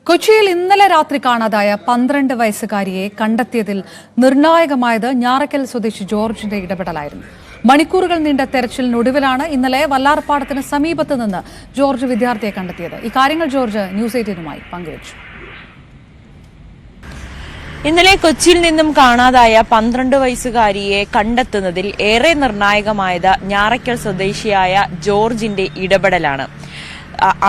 കൊച്ചിയിൽ ഇന്നലെ രാത്രി കാണാതായ 12 വയസ്സുകാരിയെ കണ്ടെത്തിയതിൽ നിർണായകമായത് ഞാറയ്ക്കൽ സ്വദേശി ജോർജിന്റെ ഇടപെടലായിരുന്നു. മണിക്കൂറുകൾ നീണ്ട തെരച്ചിലിനൊടുവിലാണ് ഇന്നലെ വല്ലാർപാടത്തിന് സമീപത്ത് നിന്ന് ജോർജ് വിദ്യാർത്ഥിയെ കണ്ടെത്തിയത്. ഇക്കാര്യങ്ങൾ ജോർജ് ന്യൂസ് 18 പങ്കുവച്ചു. ഇന്നലെ കൊച്ചിയിൽ നിന്നും കാണാതായ 12 വയസ്സുകാരിയെ കണ്ടെത്തുന്നതിൽ ഏറെ നിർണായകമായത് ഞാറയ്ക്കൽ സ്വദേശിയായ ജോർജിന്റെ ഇടപെടലാണ്.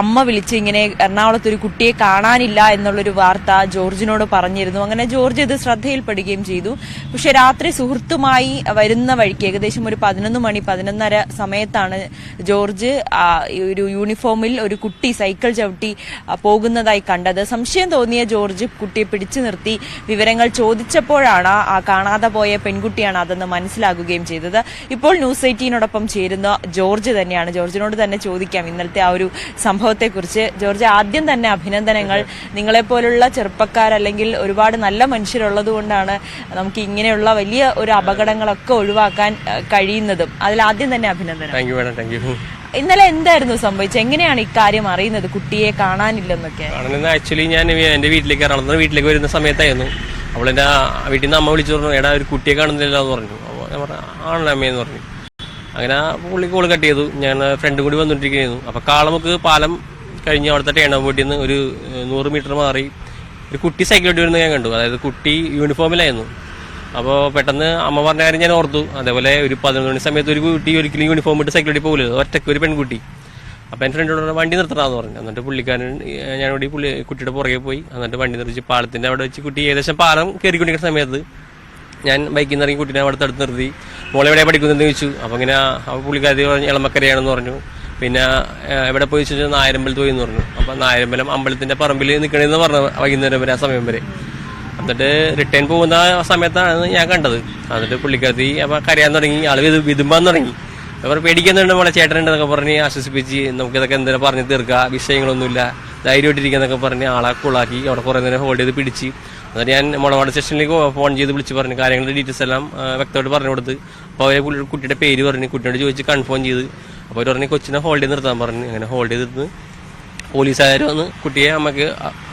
അമ്മ വിളിച്ച് ഇങ്ങനെ എറണാകുളത്ത് ഒരു കുട്ടിയെ കാണാനില്ല എന്നുള്ളൊരു വാർത്ത ജോർജിനോട് പറഞ്ഞിരുന്നു. അങ്ങനെ ജോർജ് ഇത് ശ്രദ്ധയിൽപ്പെടുകയും ചെയ്തു. പക്ഷെ രാത്രി സുഹൃത്തുമായി വരുന്ന വഴിക്ക് ഏകദേശം ഒരു 11:30 സമയത്താണ് ജോർജ് ഒരു യൂണിഫോമിൽ ഒരു കുട്ടി സൈക്കിൾ ചവിട്ടി പോകുന്നതായി കണ്ടത്. സംശയം തോന്നിയ ജോർജ് കുട്ടിയെ പിടിച്ചു നിർത്തി വിവരങ്ങൾ ചോദിച്ചപ്പോഴാണ് ആ കാണാതെ പോയ പെൺകുട്ടിയാണ് അതെന്ന് മനസ്സിലാക്കുകയും ചെയ്തത്. ഇപ്പോൾ ന്യൂസ് 18 ചേരുന്ന ജോർജ് തന്നെയാണ്. ജോർജിനോട് തന്നെ ചോദിക്കാം ഇന്നലത്തെ ആ ഒരു സംഭവത്തെക്കുറിച്ച്. ജോർജ്, ആദ്യം തന്നെ അഭിനന്ദനങ്ങൾ. നിങ്ങളെപ്പോലുള്ള ചെറുപ്പക്കാർ അല്ലെങ്കിൽ ഒരുപാട് നല്ല മനുഷ്യരുള്ളത് കൊണ്ടാണ് നമുക്ക് ഇങ്ങനെയുള്ള വലിയ ഒരു അപകടങ്ങളൊക്കെ ഒഴിവാക്കാൻ കഴിയുന്നതും. അതിൽ ആദ്യം തന്നെ അഭിനന്ദനം. ഇന്നലെ എന്തായിരുന്നു സംഭവിച്ചത്? എങ്ങനെയാണ് ഇക്കാര്യം അറിയുന്നത്, കുട്ടിയെ കാണാനില്ലെന്നൊക്കെ? ആക്ച്വലി ഞാൻ എന്റെ വീട്ടിലേക്ക് വരുന്ന സമയത്തായിരുന്നു. അവളെന്റെ വീട്ടിൽ നിന്ന് അമ്മ വിളിച്ചു പറഞ്ഞു, എടാ ഒരു കുട്ടിയെ കാണുന്നില്ല എന്ന് പറഞ്ഞു. അപ്പോൾ ഞാൻ പറഞ്ഞു ആണല്ലോ അമ്മയെന്ന് പറഞ്ഞു. അങ്ങനെ പുള്ളി കോള് കട്ട് ചെയ്തു. ഞാൻ ഫ്രണ്ട് കൂടി വന്നിട്ടിരിക്കുന്നു. അപ്പോൾ കാളമുക്ക് പാലം കഴിഞ്ഞ് അവിടുത്തെ ടേണോബോട്ടിൽ നിന്ന് ഒരു 100 മീറ്റർ മാറി ഒരു കുട്ടി സൈക്കിൾ ഓടി വരുന്നത് ഞാൻ കണ്ടു. അതായത് കുട്ടി യൂണിഫോമിലായിരുന്നു. അപ്പോൾ പെട്ടെന്ന് അമ്മ പറഞ്ഞ കാര്യം ഞാൻ ഓർത്തു. അതേപോലെ ഒരു 11 മണി സമയത്ത് ഒരു കുട്ടി ഒരിക്കലും യൂണിഫോം ഇട്ട് സൈക്കിൾ ഓടി പോകില്ല, ഒറ്റയ്ക്ക് ഒരു പെൺകുട്ടി. അപ്പോൾ എൻ്റെ ഫ്രണ്ടിനോട് വണ്ടി നിർത്തണമെന്ന് പറഞ്ഞു. എന്നിട്ട് പുള്ളിക്കാരൻ ഞാനിവിടെ കുട്ടിയുടെ പുറകെ പോയി. എന്നിട്ട് വണ്ടി നിർത്തിച്ച് പാലത്തിൻ്റെ അവിടെ വെച്ച് കുട്ടി ഏകദേശം പാലം കയറിക്കൊണ്ടിരിക്കുന്ന സമയത്ത് ഞാൻ ബൈക്കിൽ നിന്ന് ഇറങ്ങി കുട്ടീനെ അവിടെ അടുത്ത് നിർത്തി. മോളെ എവിടെ പഠിക്കുന്നതെന്ന് ചോദിച്ചു. അപ്പോൾ ഇങ്ങനെ പുള്ളിക്കാരി പറഞ്ഞു എളമക്കരയാണെന്ന് പറഞ്ഞു. പിന്നെ എവിടെ പോയി ചോദിച്ചാൽ നായരമ്പലത്ത് പോയി എന്ന് പറഞ്ഞു. അപ്പോൾ നായരമ്പലം അമ്പലത്തിൻ്റെ പറമ്പിൽ നിൽക്കണമെന്ന് പറഞ്ഞു വൈകുന്നേരം വരെ ആ സമയം വരെ. എന്നിട്ട് റിട്ടേൺ പോകുന്ന സമയത്താണ് ഞാൻ കണ്ടത്. എന്നിട്ട് പുള്ളിക്കാരി അപ്പോൾ കരയാൻ തുടങ്ങി, ആൾ വിതുമ്പാൻ തുടങ്ങി. അവർ പേടിക്കുന്നുണ്ട്, മോളെ ചേട്ടനുണ്ടെന്നൊക്കെ പറഞ്ഞ് ആശ്വസിപ്പിച്ച് നമുക്കിതൊക്കെ എന്തെങ്കിലും പറഞ്ഞ് തീർക്കുക, വിഷയങ്ങളൊന്നുമില്ല, ധൈര്യമായിട്ടിരിക്കുന്നതൊക്കെ പറഞ്ഞ് ആളെ കൂളാക്കി അവിടെ കുറേ നേരം ഹോൾഡ് ചെയ്ത് പിടിച്ച്. എന്നിട്ട് ഞാൻ മുളവാട് സ്റ്റേഷനിലേക്ക് ഫോൺ ചെയ്ത് വിളിച്ച് പറഞ്ഞു കാര്യങ്ങളുടെ ഡീറ്റെയിൽസ് എല്ലാം വ്യക്തമായിട്ട് പറഞ്ഞു കൊടുത്ത്. അപ്പോൾ അവരെ കുട്ടിയുടെ പേര് പറഞ്ഞ് കുട്ടിയോട് ചോദിച്ച് കൺഫേം ചെയ്ത്. അപ്പോൾ അവർ പറഞ്ഞ് കൊച്ചിനെ ഹോൾഡ് ചെയ്ത് നിർത്താൻ പറഞ്ഞു. അങ്ങനെ ഹോൾഡ് ചെയ്തിട്ട് പോലീസുകാർ വന്ന് കുട്ടിയെ അമ്മക്ക്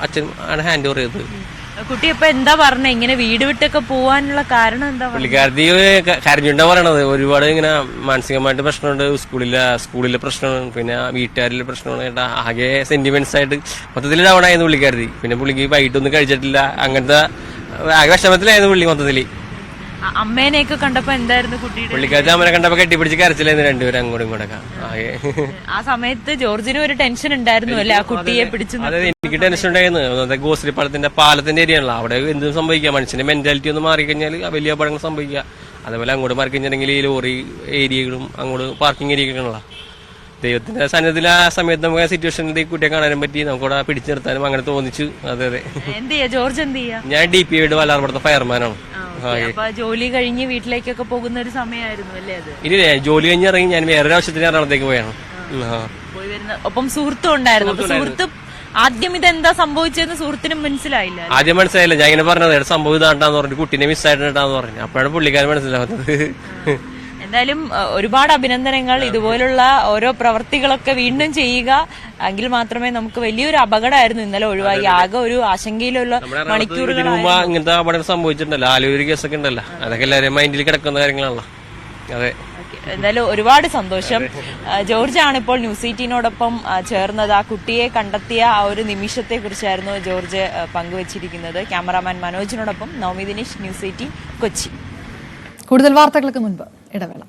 അച്ഛൻ ആണ് ഹാൻഡ് ഓവർ ചെയ്തത്. കുട്ടി ഇപ്പൊ എന്താ പറഞ്ഞ ഇങ്ങനെ വീട് വിട്ടൊക്കെ പോവാനുള്ള കാരണം എന്താ? പുള്ളിക്കാരത്തി കരഞ്ഞുണ്ടാ പറയണത്. ഒരുപാട് ഇങ്ങനെ മാനസികമായിട്ട് പ്രശ്നമുണ്ട്, സ്കൂളിലെ പ്രശ്നമാണ്, പിന്നെ വീട്ടുകാരിലെ പ്രശ്നമാണ്. കേട്ടാ ആകെ സെന്റിമെന്റ്സ് ആയിട്ട് മൊത്തത്തിൽ ഡൗൺ ആയിരുന്നു പുള്ളിക്കാരത്തി. പിന്നെ പുള്ളിക്ക് വൈകിട്ടൊന്നും കഴിച്ചിട്ടില്ല, അങ്ങനത്തെ ആകെ വിഷമത്തിലായിരുന്നു പുള്ളി മൊത്തത്തില്. അമ്മേനെയൊക്കെ കണ്ടപ്പോ എന്തായിരുന്നു പുള്ളിക്കാരത്തി? അമ്മനെ കണ്ടപ്പോ കെട്ടിപ്പിടിച്ച് കരച്ചിലായിരുന്നു രണ്ടുപേരും അങ്ങോട്ടും ഇങ്ങോട്ടൊക്കെ. ആ സമയത്ത് ജോർജിനും ഒരു ടെൻഷൻ ഉണ്ടായിരുന്നു അല്ലെ, ആ കുട്ടിയെ പിടിച്ചു? അതായത് എനിക്ക് ടെൻഷൻ ഉണ്ടായിരുന്നു. ഗോശ്രീ പാലത്തിന്റെ ഏരിയ ആണല്ലോ, അവിടെ എന്തും സംഭവിക്കാം. മനുഷ്യന്റെ മെന്റാലിറ്റി ഒന്ന് മാറിക്കഴിഞ്ഞാൽ വലിയ അപകടങ്ങൾ സംഭവിക്കുക. അതേപോലെ അങ്ങോട്ട് മാറിക്കഴിഞ്ഞിട്ടുണ്ടെങ്കിൽ ഈ ലോറി ഏരിയകളും അങ്ങോട്ട് പാർക്കിംഗ് ഏരിയകളാണല്ലോ. ദൈവത്തിന്റെ സന്നിധിയിൽ ആ സമയത്ത് നമുക്ക് സിറ്റുവേഷനിൽ കുട്ടിയെ കാണാനും പറ്റി, നമുക്കവിടെ പിടിച്ചു നിർത്താനും അങ്ങനെ തോന്നിച്ചു. അതെ അതെ. ജോർജ് എന്ത് ചെയ്യാ? ഞാൻ DP വല്ലാർപാടത്തെ ഫയർമാനാണ്. ജോലി കഴിഞ്ഞ് വീട്ടിലേക്കൊക്കെ പോകുന്ന ഒരു സമയമായിരുന്നു അല്ലേ അത്? ഇല്ല, ജോലി കഴിഞ്ഞ് ഇറങ്ങി ഞാൻ വേറൊരു ആവശ്യത്തിന് എറണാകുളത്തേക്ക് പോയാണ്. പോയി വരുന്ന ഒപ്പം സുഹൃത്തും ഉണ്ടായിരുന്നു. സുഹൃത്ത് ആദ്യം ഇതെന്താ സംഭവിച്ചതെന്ന് സുഹൃത്തിനും മനസ്സിലായില്ല? ആദ്യം മനസ്സിലായില്ല. ഞാൻ ഇങ്ങനെ പറഞ്ഞത് സംഭവം ഇതാണ്ടാന്ന് പറഞ്ഞു, കുട്ടീനെ മിസ്സായിട്ടാന്ന് പറഞ്ഞു. അപ്പോഴാണ് പുള്ളിക്കാരൻ മനസ്സിലാവുന്നത്. എന്തായാലും ഒരുപാട് അഭിനന്ദനങ്ങൾ. ഇതുപോലുള്ള ഓരോ പ്രവർത്തികളൊക്കെ വീണ്ടും ചെയ്യുക, എങ്കിൽ മാത്രമേ നമുക്ക് വലിയൊരു അപകടമായിരുന്നു ഇന്നലെ ഒഴിവായി. ആകെ ഒരു ആശങ്കയിലുള്ള മണിക്കൂറുകൾ ഇങ്ങനത്തെ അപകടം സംഭവിച്ചിട്ടുണ്ടല്ലോ, ആലൂര് കേസൊക്കെ ഉണ്ടല്ലോ, അതൊക്കെ എല്ലാവരും മൈൻഡിൽ കിടക്കുന്ന കാര്യങ്ങളാണല്ലോ. അതെ, എന്തായാലും ഒരുപാട് സന്തോഷം. ജോർജാണ് ഇപ്പോൾ ന്യൂസ് 18 ചേർന്നത്. ആ കുട്ടിയെ കണ്ടെത്തിയ ആ ഒരു നിമിഷത്തെ കുറിച്ചായിരുന്നു ജോർജ് പങ്കുവച്ചിരിക്കുന്നത്. ക്യാമറാമാൻ മനോജിനോടൊപ്പം നവമി ദിനേശ്, ന്യൂസ് 18 കൊച്ചി. കൂടുതൽ വാർത്തകൾക്ക് മുൻപ് ഇടവേള.